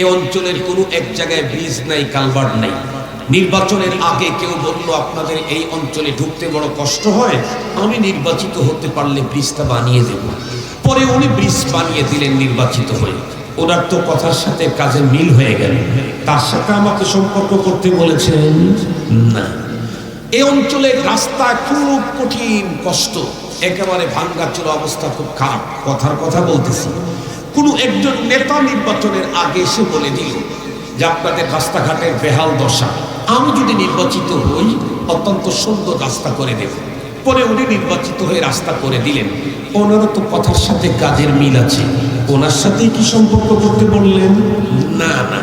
এ অঞ্চলের কোনো এক জায়গায় ব্রিজ নাই, কালভার্ট নাই। নির্বাচনের আগে কেউ বলল আপনাদের এই অঞ্চলে ঢুকতে বড় কষ্ট হয়, আমি নির্বাচিত হতে পারলে ব্রিজটা বানিয়ে দেব। পরে উনি ব্রিজ বানিয়ে দিলেন নির্বাচিত হয়ে। ওনার তো কথার সাথে কাজে মিল হয়ে গেল, তার সাথে আমাকে সম্পর্ক করতে বলেছেন না। এই অঞ্চলের রাস্তা খুব কঠিন, কষ্ট, একেবারে ভাঙ্গাচোরা অবস্থা, খুব খারাপ। কথার কথা বলতেছি। কোনো একজন নেতা নির্বাচনের আগে এসে বলে দিল যে আপনাদের রাস্তাঘাটের বেহাল দশা, আমি যদি নির্বাচিত হই অত্যন্ত সুন্দর রাস্তা করে দেব। পরে উনি নির্বাচিত হয়ে রাস্তা করে দিলেন। ওনারও তো কথার সাথে কাজের মিল আছে, ওনার সাথেই কি সম্পর্ক করতে বললেন? না না।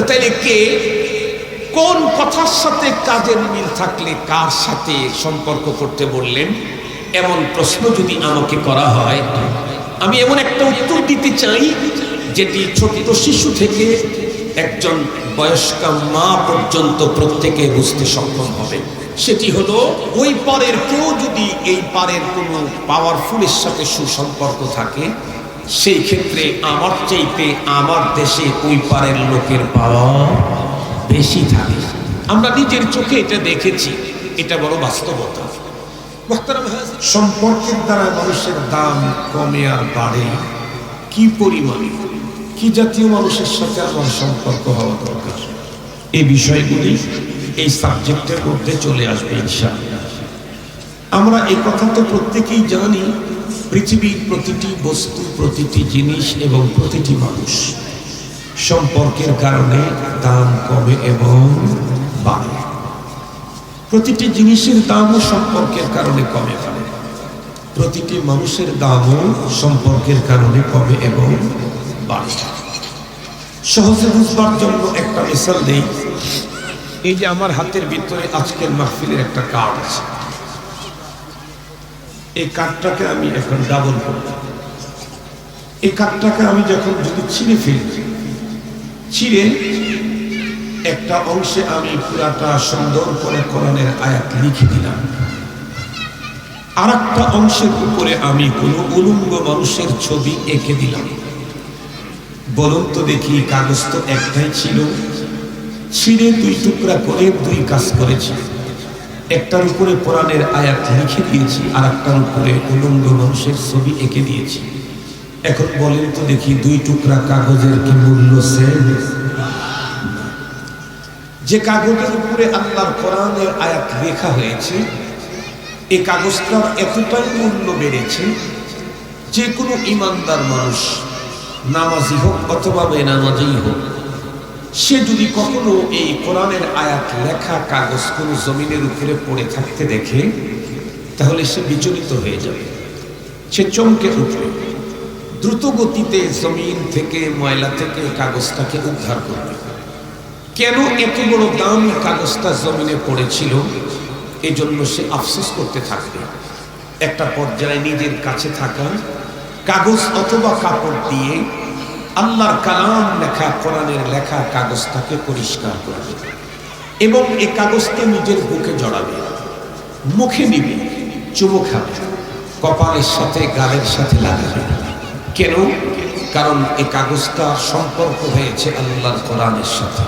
তাইলে কে, কোন কথার সাথে কাজের মিল থাকলে কার সাথে সম্পর্ক করতে বললেন? এমন প্রশ্ন যদি আমাকে করা হয়, আমি এমন একটা উত্তর দিতে চাই যেটি ছোট শিশু থেকে একজন বয়স্কা মা পর্যন্ত প্রত্যেকে বুঝতে সক্ষম হবে। সেটি হলো, ওই পারের কেউ যদি এই পারের কোনো পাওয়ারফুলের সাথে সুসম্পর্ক থাকে, সেই ক্ষেত্রে আমার চাইতে আমার দেশে ওই পারের লোকের পাওয়ার বেশি থাকে। আমরা নিজের চোখে এটা দেখেছি, এটা বড় বাস্তবতা। সম্পর্কের দ্বারা মানুষের দাম কমে আর বাড়ে কি পরিমাণে, কি জাতীয় মানুষের সাথে আমার সম্পর্ক হওয়া দরকার, এই বিষয়গুলি এই সাবজেক্টের মধ্যে চলে আসবে ইনশাআল্লাহ। আমরা এই কথা তো প্রত্যেকেই জানি, পৃথিবীর প্রতিটি বস্তু, প্রতিটি জিনিস এবং প্রতিটি মানুষ সম্পর্কের কারণে দাম কমে এবং বাড়ে। প্রতিটি জিনিসের দামও সম্পর্কের কারণে কমে বাড়ে, প্রতিটি মানুষের দামও সম্পর্কের কারণে কমে এবং বাড়ে। সহজে বুঝবার জন্য একটা মিসাল দেই। এই যে আমার হাতের ভিতরে আজকের মাহফিলের একটা কার্ড আছে, এই কার্ডটাকে আমি এখন ডাবল করব। এই কার্ডটাকে আমি যখন যদি ছিঁড়ে ফেলি, ছিঁড়ে একটা অংশে আমি পুরাটা সুন্দর করে কোরআনের আয়াত লিখে দিলাম, আর একটা অংশের উপরে আমি কোনো উলঙ্গ মানুষের ছবি এঁকে দিলাম। বলুন তো দেখি, কাগজ তো একটাই ছিল, ছিঁড়ে দুই টুকরা করে দুই কাজ করেছি। একটার উপরে কোরআনের আয়াত লিখে দিয়েছি, আর একটার উপরে উলঙ্গ মানুষের ছবি এঁকে দিয়েছি। এখন বলেন তো দেখি, দুই টুকরা কাগজের কি মূল্য সেম? যে কাগজের উপরে আল্লাহর কোরআনের আয়াত লেখা হয়েছে, এই কাগজটার এতটাই মূল্য বেড়েছে, যে কোনো ইমানদার মানুষ, নামাজি হোক অথবা বেনামাজি হোক, সে যদি কখনো এই কোরআনের আয়াত লেখা কাগজ কোনো জমিনের উপরে পড়ে থাকতে দেখে, তাহলে সে বিচলিত হয়ে যাবে, সে চমকে উঠবে, দ্রুত গতিতে জমিন থেকে, ময়লা থেকে কাগজটাকে উদ্ধার করবে। কেন এত বড় দামি কাগজটা জমিনে পড়েছিল, এই জন্য সে আফসোস করতে থাকবে। একটা পর্যায়ে নিজের কাছে থাকা কাগজ অথবা কাপড় দিয়ে আল্লাহর কালাম লেখা, কোরআনের লেখা কাগজটাকে পরিষ্কার করবে এবং এই কাগজকে নিজের বুকে জড়াবে, মুখে নিবে, চুমু খাবে, কপালের সাথে গালের সাথে লাগাবে। কেন? কারণ এই কাগজটা সম্পর্ক হয়েছে আল্লাহর কোরআনের সাথে।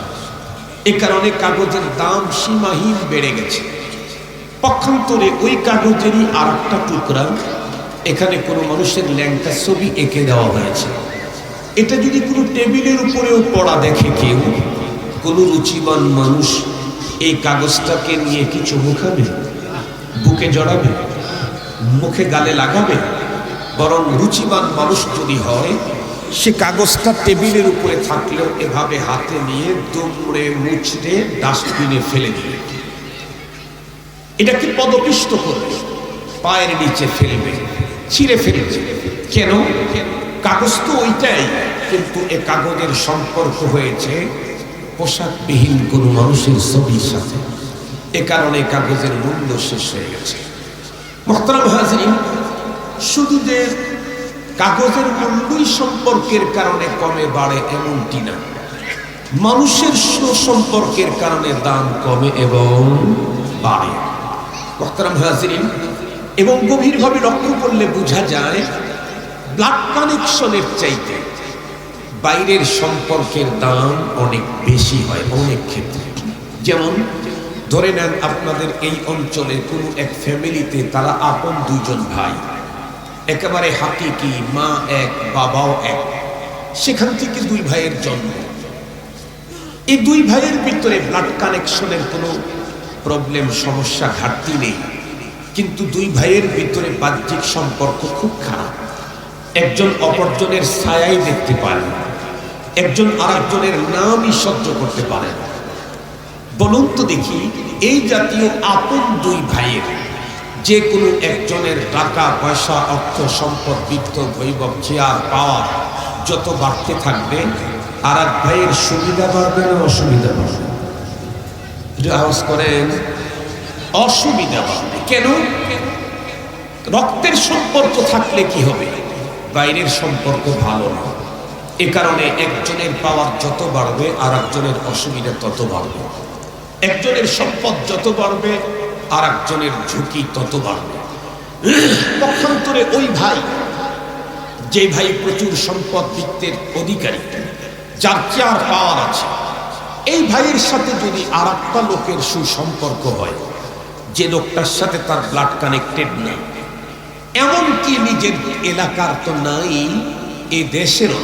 এ কারণে কাগজের দাম সীমাহীন বেড়ে গেছে। পক্ষান্তরে ওই কাগজেরই আর একটা টুকরা, এখানে কোনো মানুষের ল্যাংটা ছবি এঁকে দেওয়া হয়েছে। এটা যদি কোনো টেবিলের উপরেও পড়া দেখে কেউ, কোনো রুচিবান মানুষ এই কাগজটাকে নিয়ে কি চুমু খাবে, বুকে জড়াবে, মুখে গালে লাগাবে? বরং রুচিবান মানুষ যদি হয়, সে কাগজটা টেবিলের উপরে থাকলেও এভাবে হাতে নিয়ে দুমড়ে মুচড়ে ডাস্টবিনে ফেলে দিবে। এটাকে পদপিষ্ট করবে, পায়ের নিচে ফেলবে, ছিঁড়ে ফেলবে। কেন? কাগজ তো ওইটাই, কিন্তু এ কাগজের সম্পর্ক হয়েছে পোশাকবিহীন কোনো মানুষের ছবির সাথে। এ কারণে কাগজের মূল্য শেষ হয়ে গেছে। মুহতারাম হাজরিন, শুধু যে কাগজের মূল্যই সম্পর্কের কারণে কমে বাড়ে এমনটি না, মানুষের সুসম্পর্কের কারণে দাম কমে এবং বাড়ে। মুহতারাম হাজরিন, এবং গভীরভাবে লক্ষ্য করলে বোঝা যায়, ব্লাড কানেকশনের চাইতে বাইরের সম্পর্কের দাম অনেক বেশি হয় অনেক ক্ষেত্রে। যেমন ধরে নেন আপনাদের এই অঞ্চলে কোনো এক ফ্যামিলিতে তারা আপন দুইজন ভাই, একেবারে হাকিকি, মা এক বাবাও এক, সেখান থেকে দুই ভাইয়ের জন্ম। এই দুই ভাইয়ের ভিতরে ব্লাড কানেকশনের কোনো প্রবলেম, সমস্যা, ঘাটতি নেই, কিন্তু দুই ভাইয়ের ভিতরে বাহ্যিক সম্পর্ক খুব খারাপ। একজন অপরজনের ছায়াই দেখতে পারে না, একজন আরেকজনের নামই সহ্য করতে পারে না। বলুন তো দেখি, এই জাতীয় আপন দুই ভাইয়ের যে কোনো একজনের টাকা পয়সা, অর্থ সম্পদ, বিত্ত, বৈভব, চেয়ার পাওয়ার যত বাড়তে থাকবে, আর এক ভাইয়ের সুবিধা বাড়বে না অসুবিধা বাড়বে? আওয়াজ করেন, অসুবিধা বাড়বে। কেন? রক্তের সম্পর্ক থাকলে কি হবে? বাইরের সম্পর্ক ভালো না, এ কারণে একজনের পাওয়ার যত বাড়বে আর একজনের অসুবিধা তত বাড়বে। একজনের সম্পদ যত বাড়বে আর একজনের ঝুঁকি তত বাড়বে। পক্ষান্তরে ওই ভাই, যে ভাই প্রচুর সম্পদ বিত্তের অধিকারী, যার চেয়ার পাওয়ার আছে, এই ভাইয়ের সাথে যদি আর একটা লোকের সুসম্পর্ক হয়, যে লোকটার সাথে তার ব্লাড কানেক্টেড না, এমনকি নিজের এলাকার তো নাই, এই দেশেরও,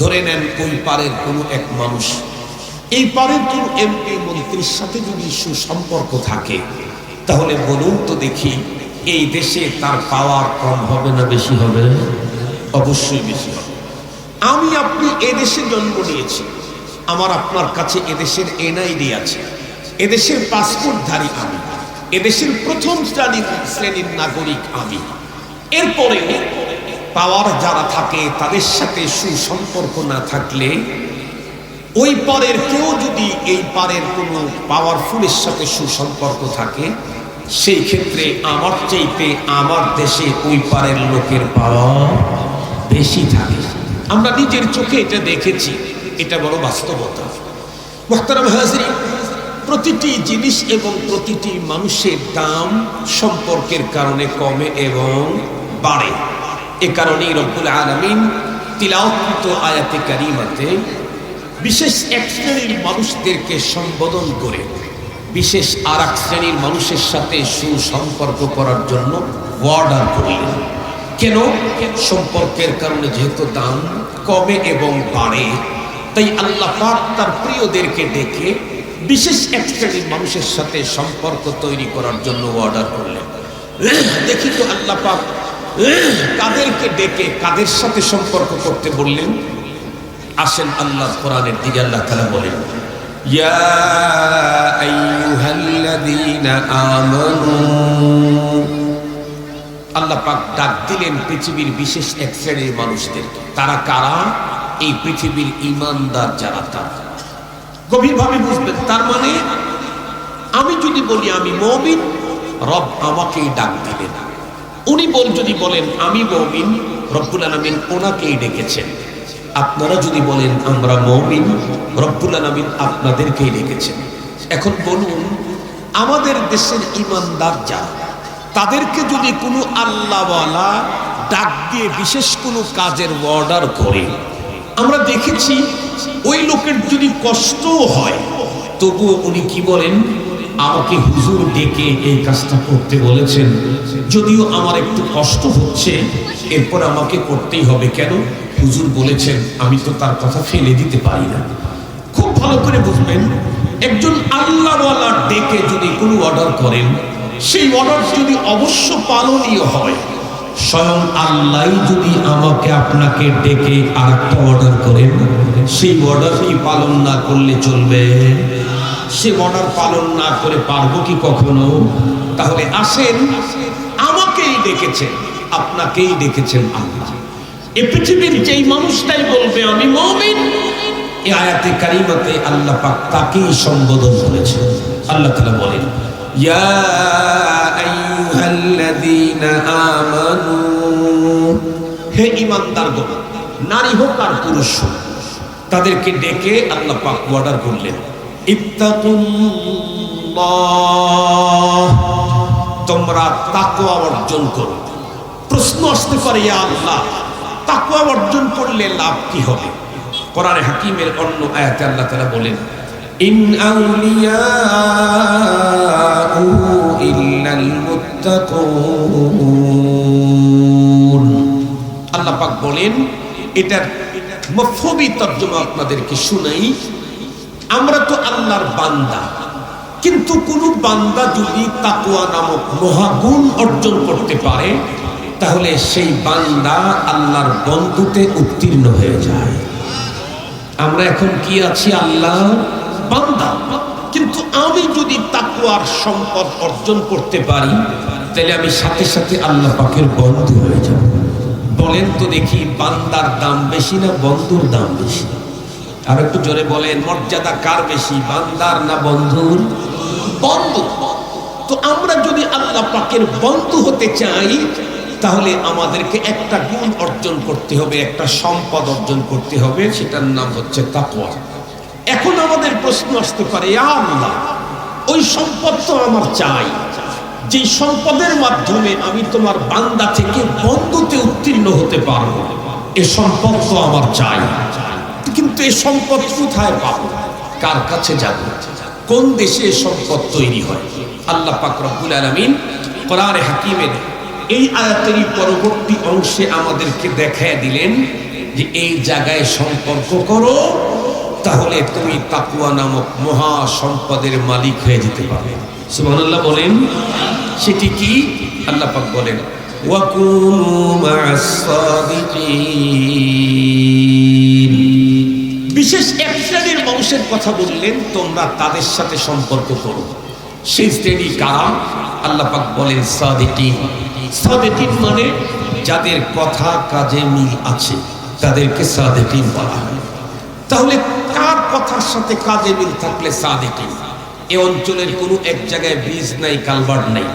ধরে নেন ওই পারের কোনো এক মানুষ এই পারের কোনো এমপি মন্ত্রীর সাথে যদি সুসম্পর্ক থাকে, তাহলে বলুন তো দেখি, এই দেশে তার পাওয়ার কম হবে না বেশি হবে? অবশ্যই বেশি হবে। আমি আপনি এদেশে জন্ম নিয়েছি, আমার আপনার কাছে এদেশের এনআইডি আছে, এদেশের পাসপোর্টধারী আমি, এদেশের প্রথম শ্রেণীর নাগরিক আমি। এরপরে পাওয়ার যারা থাকে তাদের সাথে সুসম্পর্ক না থাকলে, ওই পারের কেউ যদি এই পারের কোনো পাওয়ারফুলের সাথে সুসম্পর্ক থাকে, সেই ক্ষেত্রে আমার চাইতে আমার দেশে ওই পারের লোকের পাওয়ার বেশি থাকে। আমরা নিজের চোখে এটা দেখেছি, এটা বড় বাস্তবতা। মুহতারাম হাজরিন, প্রতিটি জিনিস এবং প্রতিটি মানুষের দাম সম্পর্কের কারণে কমে এবং বাড়ে। এ কারণেই রব্বুল আলামিন তিলাওয়াতকৃত আয়াতে কারিমাতে বিশেষ এক শ্রেণীর মানুষদেরকে সম্বোধন করে বিশেষ আর এক শ্রেণীর মানুষের সাথে সুসম্পর্ক করার জন্য অর্ডার করলেন। কেন? সম্পর্কের কারণে যেহেতু দাম কমে এবং বাড়ে, তাই আল্লাহ পাক তার প্রিয়দেরকে ডেকে বিশেষ এক শ্রেণীর মানুষের সাথে সম্পর্ক তৈরি করার জন্য অর্ডার করলেন। দেখি তো আল্লাহ পাক কাদেরকে ডেকে কাদের সাথে সম্পর্ক করতে বললেন। আসেন আল্লাহ কোরআনের দিকে। আল্লাহ তাআলা বলেন, ইয়া আইয়ুহাল্লাযীনা আমানু। আল্লাহ পাক ডাক দিলেন পৃথিবীর বিশেষ এক শ্রেণীর মানুষদেরকে। তারা কারা? এই পৃথিবীর ঈমানদার যারা, তারা গভীরভাবে বুঝবেন। তার মানে আমি যদি বলি আমি মুমিন, রব আমাকেই ডাক দিলেন। উনি যদি বলেন আমি মুমিন, রব্বুল আলামিন ওনাকেই ডেকেছেন। আপনারা যদি বলেন আমরা মুমিন, রব্বুল আলামিন আপনাদেরকেই ডেকেছেন। এখন বলুন, আমাদের দেশের ঈমানদার যারা, তাদেরকে যদি কোনো আল্লাহওয়ালা ডাক দিয়ে বিশেষ কোনো কাজের অর্ডার করে, আমরা দেখেছি ওই লোকের যদি কষ্টও হয়, তবুও উনি কি বলেন, আমাকে হুজুর ডেকে এই কাজটা করতে বলেছেন, যদিও আমার একটু কষ্ট হচ্ছে, এরপর আমাকে করতেই হবে। কেন? হুজুর বলেছেন, আমি তো তার কথা ফেলে দিতে পারি না। খুব ভালো করে বুঝবেন, একজন আল্লাহওয়ালা ডেকে যদি কোনো অর্ডার করেন, সেই অর্ডার যদি অবশ্য পালনীয় হয়, স্বয়ং আল্লাহ যদি আমাকে আপনাকে ডেকে আর একটা অর্ডার করেন, সেই অর্ডার কি পালন না করলে চলবে? সে অর্ডার পালন না করে পারবো কি কখনো? তাহলে আসেন, আমাকেই ডেকেছেন, আপনাকেই ডেকেছেন আল্লাহ। এ পৃথিবীর যেই মানুষটাই বলবে আমি মুমিন, এই আয়াতে কারিমাতে আল্লাহ পাক তাকেই সম্বোধন করেছেন। আল্লাহ তাআলা বলেন, ইয়া আইয়ুহাল্লাযীনা আমানু। হে ঈমানদারগণ, নারী হোক আর পুরুষ হোক, তাদেরকে ডেকে আল্লাহ পাক অর্ডার করলেন, ইত্তাকুল্লাহ, তোমরা তাকওয়া অর্জন করো। প্রশ্ন আসতে পারে, ইয়া আল্লাহ, তাকওয়া অর্জন করলে লাভ কি হবে? কোরআনে হাকিমের অন্য আয়াতে আল্লাহ তাআলা বলেন, ইন আউলিয়াউ ইল্লাল মুত্তাকুন। আল্লাহ পাক বলেন, এটার মফহুমি তরজমা আপনাদেরকে শুনাই। আমরা তো আল্লাহর বান্দা, কিন্তু কোন বান্দা যদি তাকওয়া নামক মহাগুণ অর্জন করতে পারে, তাহলে সেই বান্দা আল্লাহর বন্ধুতে উত্তীর্ণ হয়ে যায়। আমরা এখন কি আছি? আল্লাহ বান্দা, কিন্তু আমি যদি তাকওয়ার সম্পদ অর্জন করতে পারি, তাহলে আমি সাথে সাথে আল্লাহ পাকের বন্ধু হয়ে যাব। বলেন তো দেখি, বান্দার দাম বেশি না বন্ধুর দাম বেশি? আর একটু জোরে বলেন, মর্যাদা কার বেশি, বান্দার না বন্ধুর? বন্ধু। তো আমরা যদি আল্লাহ পাকের বন্ধু হতে চাই, তাহলে আমাদেরকে একটা গুণ অর্জন করতে হবে, একটা সম্পদ অর্জন করতে হবে, সেটার নাম হচ্ছে তাকওয়া। এখন আমাদের প্রশ্ন আসতে পারে, ইয়া আল্লাহ, ওই সম্পদ তো আমার চাই, যে সম্পদের মাধ্যমে আমি তোমার বান্দা থেকে বন্ধুতে উত্তীর্ণ হতে পারবো, এ সম্পদ তো আমার চাই, কিন্তু এই সম্পদ কোথায় পাবো? কার কাছে যাব? কোন দেশে সম্পদ তৈরি হয়? আল্লাহ পাক রব্বুল আলামিন কোরআনে হাকিমের এই আয়াতের পরবর্তী অংশে আমাদেরকে দেখায় দিলেন যে এই জায়গায় সম্পর্ক করো, তাহলে তুমি তাকওয়া নামক মহা সম্পদের মালিক হয়ে যেতে পারবে। সুবহানাল্লাহ বলেন। সেটি কি? আল্লাহ পাক বলেন, ওয়াকুনু মা'আস সাদিকিন। বিশেষ এক শ্রেণীর মানুষের কথা বললেন, তোমরা তাদের সাথে সম্পর্ক করো। সেই শ্রেণী কারা? আল্লাহ পাক বলেন সাদিকিন। সাদিকিন মানে যাদের কথা কাজে মিল আছে, তাদেরকে সাদিকিন বলা হয়। তাহলে কার কথার সাথে কাজে মিল থাকলে সাদিকিন? এই অঞ্চলের কোনো এক জায়গায় ব্রিজ নাই, কালভার্ট নাই।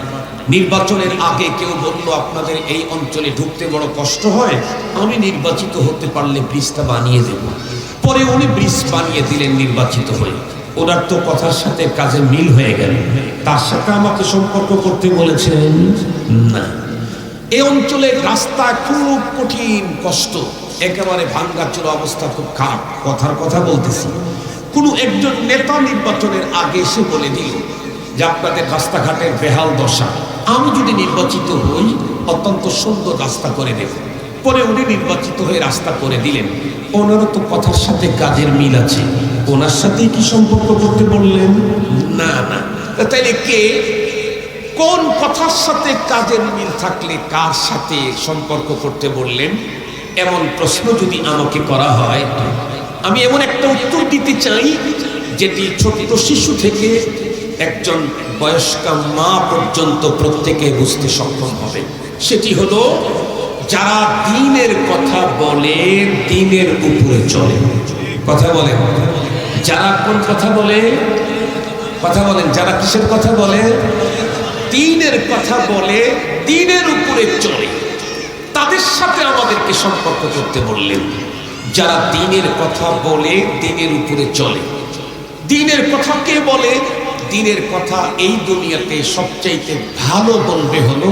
নির্বাচনের আগে কেউ বলল, আপনাদের এই অঞ্চলে ঢুকতে বড় কষ্ট হয়, আমি নির্বাচিত হতে পারলে ব্রিজটা বানিয়ে দেব। পরে উনি ব্রিজ বানিয়ে দিলেন নির্বাচিত হয়ে। ওনার তো কথার সাথে কাজে মিল হয়ে গেল, তার সাথে আমাকে সম্পর্ক করতে বলেছেন না। এই অঞ্চলের রাস্তা খুব কঠিন, কষ্ট, একেবারে ভাঙ্গাচোরা অবস্থা, খুব খারাপ। কথার কথা বলতেছি। কোনো একজন নেতা নির্বাচনের আগে এসে বলে দিল যে আপনাদের রাস্তাঘাটের বেহাল দশা, আমি যদি নির্বাচিত হই অত্যন্ত সুন্দর রাস্তা করে দেব। পরে উনি নির্বাচিত হয়ে রাস্তা করে দিলেন। ওনারও তো কথার সাথে কাজের মিল আছে, ওনার সাথে কি সম্পর্ক করতে বললেন? না না। তাইলে কে, কোন কথার সাথে কাজের মিল থাকলে কার সাথে সম্পর্ক করতে বললেন? এমন প্রশ্ন যদি আমাকে করা হয়, আমি এমন একটা উত্তর দিতে চাই যেটি ছোট্ট শিশু থেকে একজন বয়স্কা মা পর্যন্ত প্রত্যেকে বুঝতে সক্ষম হবে। সেটি হলো, যারা দ্বীনের কথা বলে, দ্বীনের উপরে চলে। কথা বলেন, যারা কোন কথা বলে? কথা বলেন, যারা কিসের কথা বলে? দ্বীনের কথা বলে, দ্বীনের উপরে চলে, তাদের সাথে আমাদেরকে সম্পর্ক করতে বললেন। যারা দ্বীনের কথা বলে, দ্বীনের উপরে চলে। দ্বীনের কথা কে বলে? দ্বীনের কথা এই দুনিয়াতে সবচাইতে ভালো বলবে হলো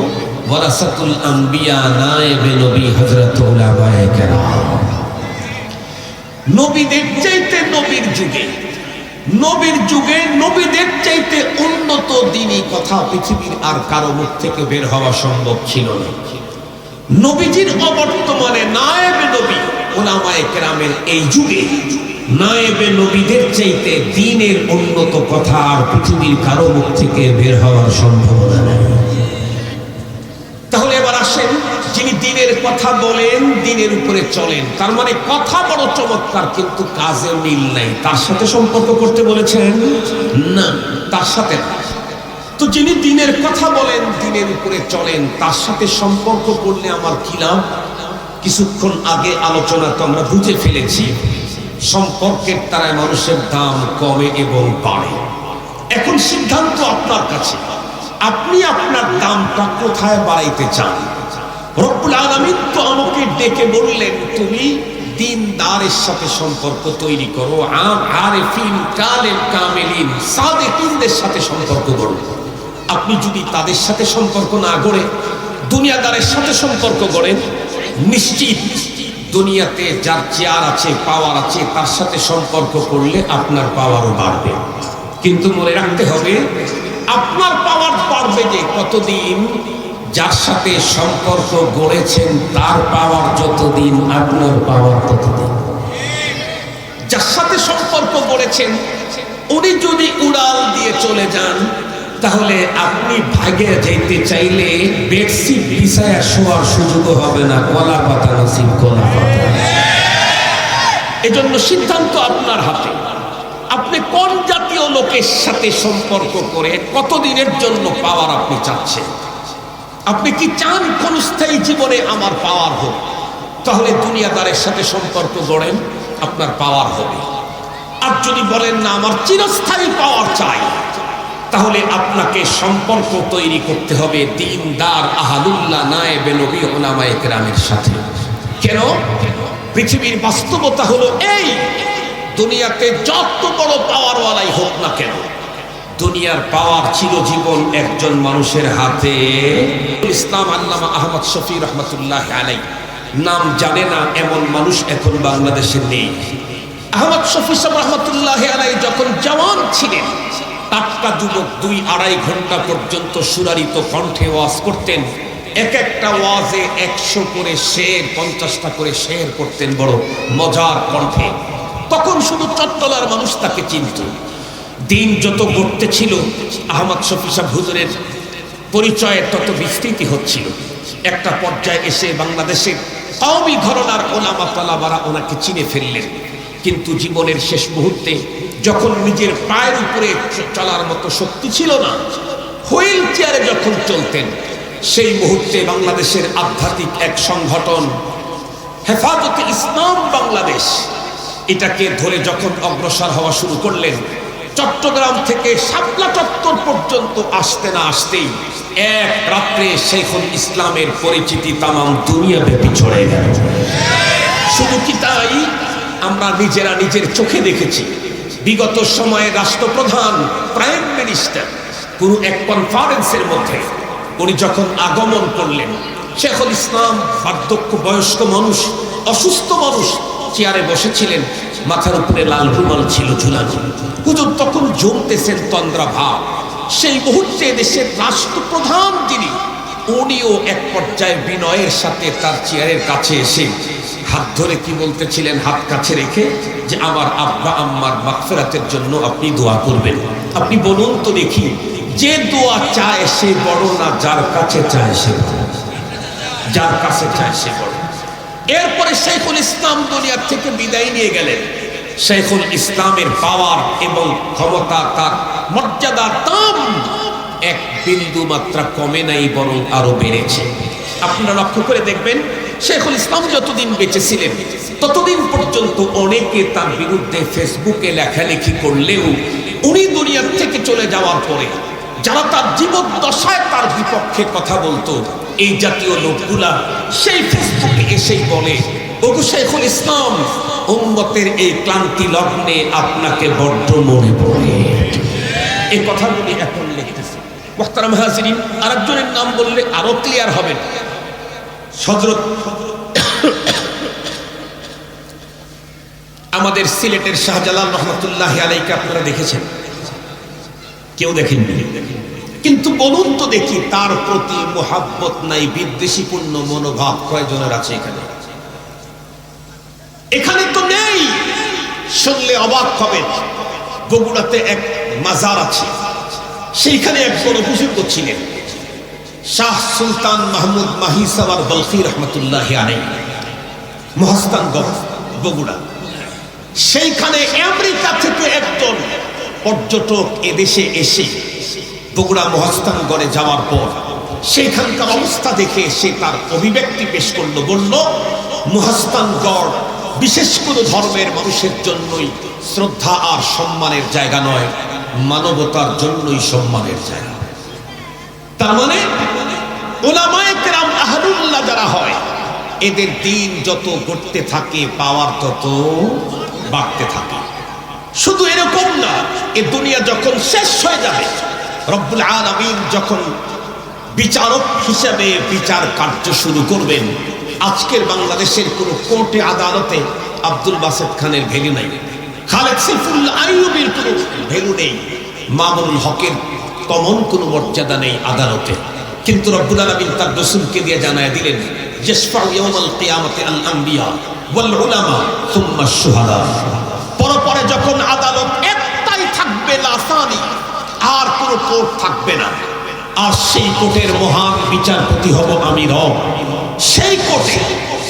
ওয়ারাসাতুল আম্বিয়া, নায়েবে নবী হযরত উলামায়ে কেরাম। নবীদের চাইতে নবীর যুগে, নবীর যুগে নবীদের চাইতে উন্নত দ্বীনি কথা পৃথিবীর আর কারো মুখ থেকে বের হওয়া সম্ভব ছিল না। নবীজির অবর্তমানে নায়েবে নবী উলামায়ে কেরামের এই যুগে নায়েবে নবীদের চাইতে দ্বীনের উন্নত কথা আর পৃথিবীর কারো মুখ থেকে বের হওয়ার সম্ভাবনা নেই। তাহলে এবার আসেন, যিনি দ্বীনের কথা বলেন, দ্বীনের উপরে চলেন, তার মানে কথা বড় চমৎকার, কিন্তু কাজে মিল নাই, তার সাথে সম্পর্ক করতে বলেছেন না, তার সাথে। তো যিনি দ্বীনের কথা বলেন, দ্বীনের উপরে চলেন, তার সাথে সম্পর্ক করলে আমার কি লাভ? কিছুক্ষণ আগে আলোচনা তো আমরা বুঝে ফেলেছি, সম্পর্কের দ্বারায় মানুষের দাম কমে এবং বাড়ে। এখন সিদ্ধান্ত আপনার কাছে, আপনি আপনার দামটা কোথায় বাড়াইতে চান? রব্বুল আলামিন তো আমাকে ডেকে বললেন, তুমি দ্বীনদারের সাথে সম্পর্ক তৈরি করো, আরিফিন কামিলিন সাদিকিনদের সাথে সম্পর্ক করো। আপনি যদি তাদের সাথে সম্পর্ক না গড়ে দুনিয়াদারের সাথে সম্পর্ক গড়েন, নিশ্চিত দুনিয়াতে যার চেয়ার আছে, পাওয়ার আছে, তার সাথে সম্পর্ক করলে আপনার পাওয়ারও বাড়বে। কিন্তু মনে রাখতে হবে, আপনার পাওয়ার বাড়বে যে কতদিন যার সাথে সম্পর্ক গড়েছেন তার পাওয়ার যতদিন, আপনার পাওয়ার ততদিন। যার সাথে সম্পর্ক গড়েছেন উনি যদি উড়াল দিয়ে চলে যান, তাহলে আপনি ভাগে যেতে চাইলে বেডশিট বিছায়া শোয়ার সুযোগ হবে না, কলা পাতা নসিব কলা পাতা। এজন্য সিদ্ধান্ত আপনার হাতে। আপনি কোন জাতীয় লোকের সাথে সম্পর্ক করে কতদিনের জন্য পাওয়ার আপনি চাচ্ছেন? আপনি কি চান ক্ষণস্থায়ী জীবনে আমার পাওয়ার হোক? তাহলে দুনিয়াদারের সাথে সম্পর্ক গড়েন, আপনার পাওয়ার হবে। আর যদি বলেন না আমার চিরস্থায়ী পাওয়ার চাই, তাহলে আপনাকে সম্পর্ক তৈরি করতে হবে দিনদার আহালুল্লাহ নায়েবে নবী উলামায়ে কেরামের সাথে। কেন? পৃথিবীর বাস্তবতা হলো এই, দুনিয়াতে যত বড় পাওয়ারওয়ালাই হোক না কেন, দুনিয়ার পাওয়ার চিরজীবন একজন মানুষের হাতে। ইসলাম আল্লামা আহমদ শফি রহমতুল্লাহ আলাইহি নাম জানে না এমন মানুষ এখন বাংলাদেশে নেই। আহমদ শফি সাহেব রহমতুল্লাহ আলাইহি যখন জওয়ান ছিলেন, টাটকা যুবক, 2-2.5 ঘন্টা পর্যন্ত সুরারিত কণ্ঠে ওয়াজ করতেন। এক একটা ওয়াজে 100 করে শের, 50টা করে শের করতেন বড় মজার কণ্ঠে। তখন শুধু চট্টলার মানুষ তাকে চিনত। দিন যত গড়তে ছিল, আহমদ শফি সাহেব হুজুরের পরিচয়ের তত বিস্তৃতি হচ্ছিল। একটা পর্যায়ে এসে বাংলাদেশের কওমি ঘরানার ওলামা তালাবারা ওনাকে চিনে ফেললেন। কিন্তু জীবনের শেষ মুহূর্তে যখন নিজের পায়ের উপরে চলার মতো শক্তি ছিল না, হুইল চেয়ারে যখন চলতেন, সেই মুহূর্তে বাংলাদেশের আধ্যাত্মিক এক সংগঠন হেফাজতে ইসলাম বাংলাদেশ, এটাকে ধরে যখন অগ্রসর হওয়া শুরু করলেন, চট্টগ্রাম থেকে শাপলা চত্বর পর্যন্ত আসতে না আসতেই এক রাত্রে শেখুল ইসলামের পরিচিতি তামাম দুনিয়া ব্যাপী ছড়িয়ে গেল। শুধু কি তাই, আমরা নিজেরা নিজের চোখে দেখেছি। বিগত সময়ে রাষ্ট্রপ্রধান, প্রাইম মিনিস্টার পুরো এক কনফারেন্সের মধ্যে উনি যখন আগমন করলেন, শেখুল ইসলাম বার্ধক্য বয়স্ক মানুষ, অসুস্থ মানুষ, চেয়ারে বসেছিলেন, মাথার উপরে লাল রুমাল ছিল ঝুলানো। হুজুর তখন জমতেছেন তন্দ্রা ভাব। সেই মুহূর্তে দেশের রাষ্ট্রপ্রধান যিনি, উনিও এক পর্যায়ে বিনয়ের সাথে তার চেয়ারের কাছে এসে হাত ধরে কি বলতেছিলেন, হাত কাছে রেখে, যে আমার আব্বা আম্মার মাগফিরাতের জন্য আপনি দোয়া করবেন। আপনি বলুন তো দেখি, যে দোয়া চায় সে বড় না যার কাছে চায় সে বড়? যার কাছে চায় সে বড়। এরপরে শেখুল ইসলাম দুনিয়ার থেকে বিদায় নিয়ে গেলেন। শেখুল ইসলামের পাওয়ার এবং ক্ষমতা, তার মর্যাদা, দাম এক বিন্দু মাত্রা কমে নাই, বরং আরো বেড়েছে। আপনারা লক্ষ্য করে দেখবেন, শেখুল ইসলাম যতদিন বেঁচে ছিলেন ততদিন পর্যন্ত অনেকে তার বিরুদ্ধে ফেসবুকে লেখালেখি করলেও উনি দুনিয়ার থেকে চলে যাওয়ার পরে যারা তার জীবদ্দশায় তার বিপক্ষে কথা বলতো, এই জাতীয় লোকগুলা সেই ফেসবুকে এসেই বলে, ওগো শেখুল ইসলাম, উম্মতের এই ক্লান্তি লগ্নে আপনাকে বড্ড মনে পড়ে। এই কথাগুলি এখন লিখতেছে। মুহতারাম হাজিরিন, আরেকজনের নাম বললে আরো ক্লিয়ার হবে। হযরত আমাদের সিলেটের শাহজালাল রহমতুল্লাহ আলাইহি আপনারা দেখেছেন? কেউ দেখেননি। কিন্তু বলুন তো দেখি, তার প্রতি মোহাব্বত নাই, বিদ্বেষীপূর্ণ মনোভাব কয়জনের আছে এখানে? এখানে তো নেই। শুনলে অবাক হবেন, বগুড়াতে এক মাজার আছে, সেইখানে এক বড় বুজুর্গ ছিলেন, শাহ সুলতান মাহমুদ মাহি সাওয়ার বলখি রহমতুল্লাহ আলাইহি, মহাস্থানগঞ্জ, বগুড়া। সেইখানে আমেরিকা থেকে একজন পর্যটক এদেশে এসে বগুড়া মহাস্থানগড়ে যাওয়ার পর সেখানকার অবস্থা দেখে সে তার অভিব্যক্তি পেশ করলো। বলল, মহাস্থানগড় বিশেষ কোনো ধর্মের মানুষের জন্যই শ্রদ্ধা আর সম্মানের জায়গা নয়, মানবতার জন্যই সম্মানের জায়গা। তার মানে উলামায়ে কেরাম আহলুল্লাহ যারা হয়, এদের দিন যত গড়তে থাকে, পাওয়ার তত বাড়তে থাকে। শুধু এরকম না, এ দুনিয়া যখন শেষ হয়ে যাবে, রব্বুল আলামিন যখন বিচারক হিসেবে বিচার কার্য শুরু করবেন, আজকের বাংলাদেশের কোনো কোর্টে আদালতে আব্দুল বাসেত খানের ভ্যালু নাই, খালেদ সাইফুল্লাহ আইয়ুবের কোনো ভ্যালু নেই, মামুনুল হকের তেমন কোনো মর্যাদা নেই আদালতে। কিন্তু রব্বুল আলামিন তার রাসূলকে দিয়ে জানায় দিলেন, ইয়াশফাউ ইয়াউমাল কিয়ামাতি আল আম্বিয়া ওয়াল উলামা সুম্মা শুহাদা। পরপরে যখন আদালত একটাই থাকবে, লাসানি, আর কোনো কোর্ট থাকবে না, আর সেই কোর্টের মহান বিচারপতি হব আমি রব। সেই কোর্টে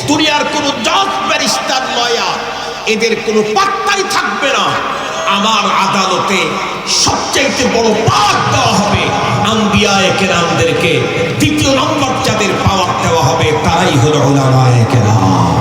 দুনিয়ার কোনো জজ, ব্যারিস্টার, লয়ার এদের কোনো পাত্তাই থাকবে না। আমার আদালতে সবচেয়ে বড় পাওয়ার দেওয়া হবে আম্বিয়ায়ে কেরামদেরকে। দ্বিতীয় নম্বর যাদের পাওয়ার দেওয়া হবে তারাই হলো উলামায়ে কেরাম।